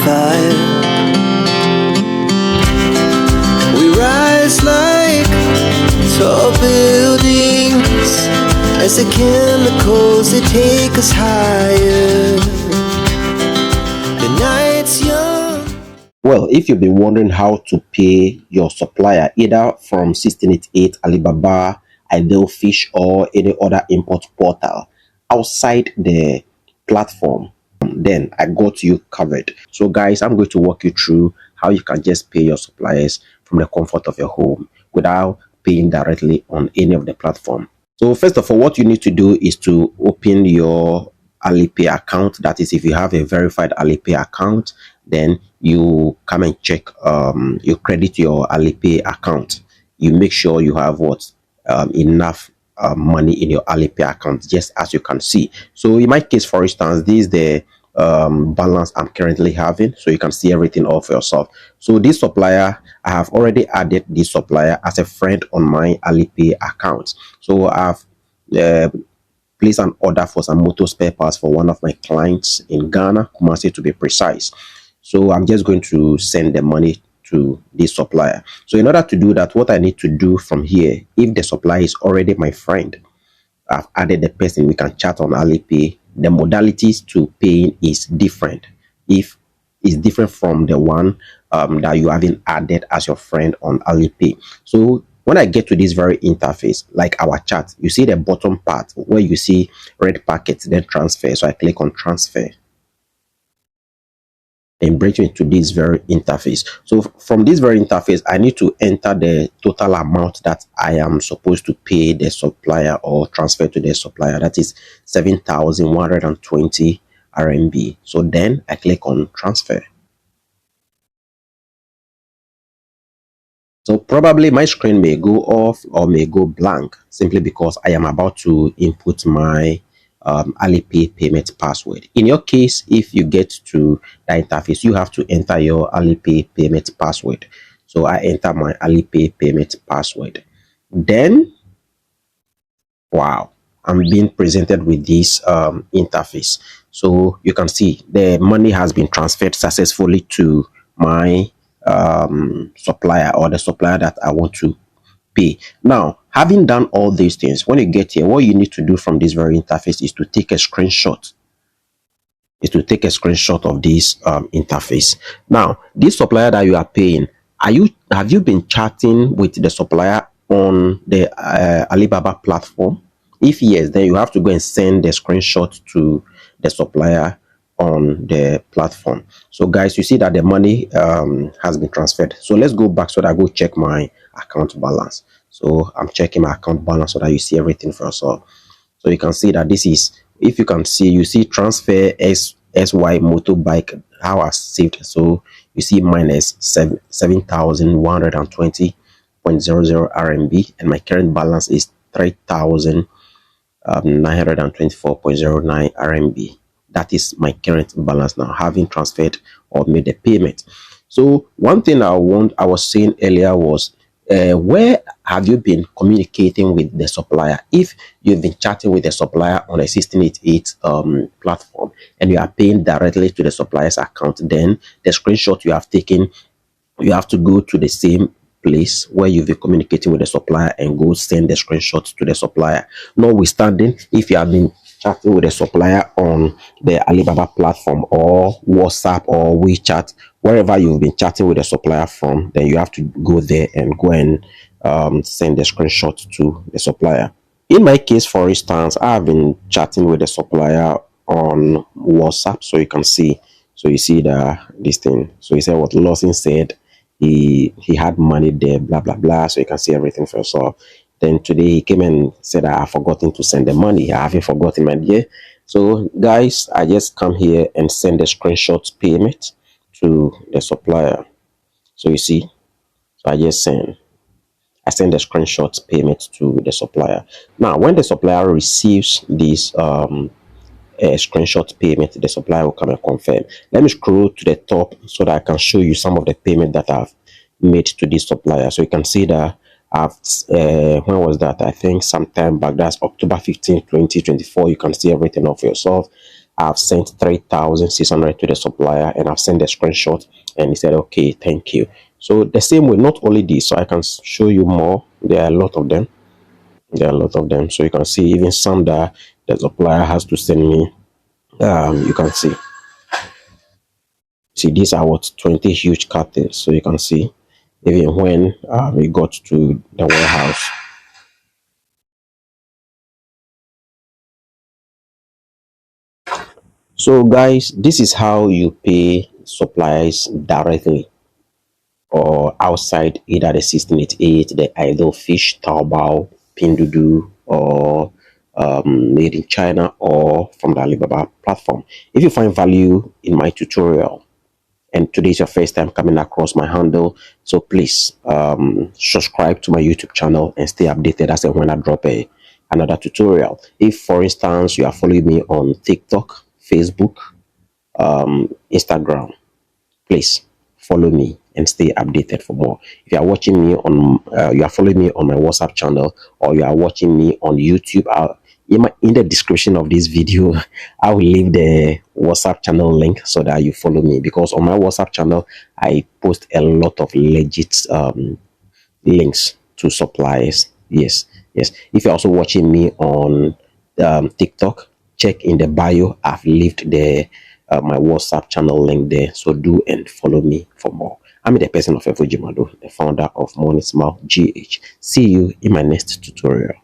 fire. We rise like tall buildings as the chemicals that take us higher. The night's young. Well, if you've been wondering how to pay your supplier either from 1688, Alibaba, Fish, or any other import portal outside the platform, then I got you covered. So guys, I'm going to walk you through how you can just pay your suppliers from the comfort of your home without paying directly on any of the platform. So first of all, what you need to do is to open your Alipay account. That is, if you have a verified Alipay account, then you come and check, you credit your Alipay account. You make sure you have enough money in your Alipay account, just as you can see. So in my case, for instance, this is the balance I'm currently having, so you can see everything all for yourself. So this supplier, I have already added this supplier as a friend on my Alipay account. So I've placed an order for some motor spare parts for one of my clients in Ghana, Kumasi to be precise. So I'm just going to send the money to this supplier. So in order to do that, what I need to do from here, if the supplier is already my friend, I've added the person, we can chat on Alipay. The modalities to paying is different. If it's different from the one that you haven't added as your friend on Alipay. So when I get to this very interface, like our chat, you see the bottom part where you see red packets, then transfer. So I click on transfer and bring me to this very interface. So from this very interface, I need to enter the total amount that I am supposed to pay the supplier or transfer to the supplier. That is 7,120 RMB. So then I click on transfer. So probably my screen may go off or may go blank simply because I am about to input my Alipay payment password. In your case, if you get to the interface, you have to enter your Alipay payment password. So I enter my Alipay payment password. Then, wow, I'm being presented with this interface. So you can see the money has been transferred successfully to my supplier, or the supplier that I want to pay. Now, having done all these things, when you get here, what you need to do from this very interface is to take a screenshot. Of this interface. Now, this supplier that you are paying, have you been chatting with the supplier on the Alibaba platform? If yes, then you have to go and send the screenshot to the supplier on the platform. So guys, you see that the money has been transferred. So let's go back so that I go check my account balance. So I'm checking my account balance so that you see everything for yourself. So you can see that this is, if you can see, you see transfer SY motorbike, how I saved. So you see minus 7,120.00 RMB, and my current balance is 3,924.09 RMB. That is my current balance now, having transferred or made the payment. So one thing I was saying earlier was, where have you been communicating with the supplier? If you've been chatting with the supplier on a 1688 platform and you are paying directly to the supplier's account, then the screenshot you have taken, you have to go to the same place where you've been communicating with the supplier and go send the screenshot to the supplier. Notwithstanding, if you have been chatting with the supplier on the Alibaba platform or WhatsApp or WeChat, wherever you've been chatting with the supplier from, then you have to go there and go and send the screenshot to the supplier. In my case, for instance, I have been chatting with the supplier on WhatsApp, so you can see. So you see this thing. So he said what Lawson said. He had money there, blah blah blah. So you can see everything for yourself. Then today he came and said I have forgotten to send the money. I haven't forgotten, my dear. So guys, I just come here and send the screenshot payment to the supplier. So you see, so I send the screenshot payment to the supplier. Now when the supplier receives this screenshot payment, the supplier will come and confirm. Let me scroll to the top so that I can show you some of the payment that I've made to this supplier. So you can see that I've when was that? I think sometime back, that's October 15, 2024. You can see everything of yourself. I've sent 3,600 to the supplier, and I've sent the screenshot, and he said, okay, thank you. So the same way, not only this, so I can show you more. There are a lot of them. There are a lot of them. So you can see even some that the supplier has to send me. You can see these are what 20 huge cartons. So you can see even when we got to the warehouse. So guys, this is how you pay suppliers directly or outside either the 1688, the idle fish, Taobao, Pinduoduo, or made in China, or from the Alibaba platform. If you find value in my tutorial, and today is your first time coming across my handle, so please subscribe to my YouTube channel and stay updated as and when I drop another tutorial. If for instance you are following me on TikTok, Facebook, Instagram, please follow me and stay updated for more. If you are watching me on you are following me on my WhatsApp channel, or you are watching me on YouTube, in the description of this video I will leave the WhatsApp channel link so that you follow me, because on my WhatsApp channel I post a lot of legit links to suppliers. Yes, yes. If you're also watching me on TikTok, check in the bio. I've left the my WhatsApp channel link there. So do and follow me for more. I'm the person of Efojimado, the founder of Morning Smile GH. See you in my next tutorial.